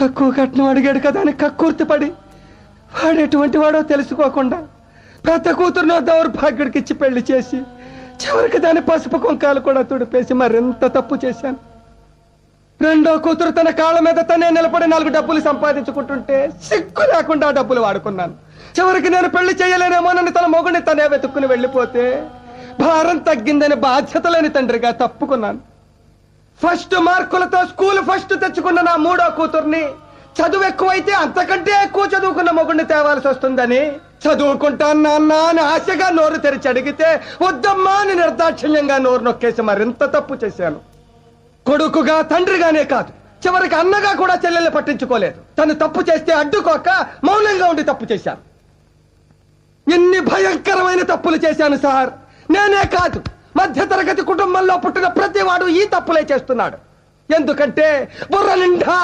తక్కువ కట్నం అడిగాడు కదా అని కక్కుర్తిపడి వాడు ఎటువంటి వాడో తెలుసుకోకుండా పెద్ద కూతురునో దౌర్భాగ్యుడికి ఇచ్చి పెళ్లి చేసి చివరికి దాని పసుపు కుంకాలు కూడా తుడిపేసి మరింత తప్పు చేశాను. రెండో కూతురు తన కాళ్ళ మీద తనే నిలబడి 4 డబ్బులు సంపాదించుకుంటుంటే సిగ్గు లేకుండా ఆ డబ్బులు వాడుకున్నాను. చివరికి నేను పెళ్లి చేయలేనేమోనని తన మొగుడిని తనే వెతుక్కుని వెళ్ళిపోతే భారం తగ్గిందని బాధ్యత లేని తండ్రిగా తప్పుకున్నాను. ఫస్ట్ మార్కులతో స్కూల్ ఫస్ట్ తెచ్చుకున్న నా మూడో కూతుర్ని చదువు ఎక్కువైతే అంతకంటే ఎక్కువ చదువుకున్న మొగుడిని తేవాల్సి వస్తుందని చదువుకుంటాను నాన్న అని ఆశగా నోరు తెరిచి అడిగితే వద్దమ్మా అని నిర్దాక్షిణ్యంగా నోరు నొక్కేసి మరింత తప్పు చేశాను. కొడుకుగా తండ్రిగానే కాదు చివరికి అన్నగా కూడా చెల్లెల్ని పట్టించుకోలేదు. తను తప్పు చేస్తే అడ్డుకోక మౌనంగా ఉండి తప్పు చేశాను. ఎన్ని భయంకరమైన తప్పులు చేశాను సార్. నేనే కాదు మధ్యతరగతి కుటుంబంలో పుట్టిన ప్రతి వాడు ఈ తప్పులే చేస్తున్నాడు. ఎందుకంటే బుర్ర నిండా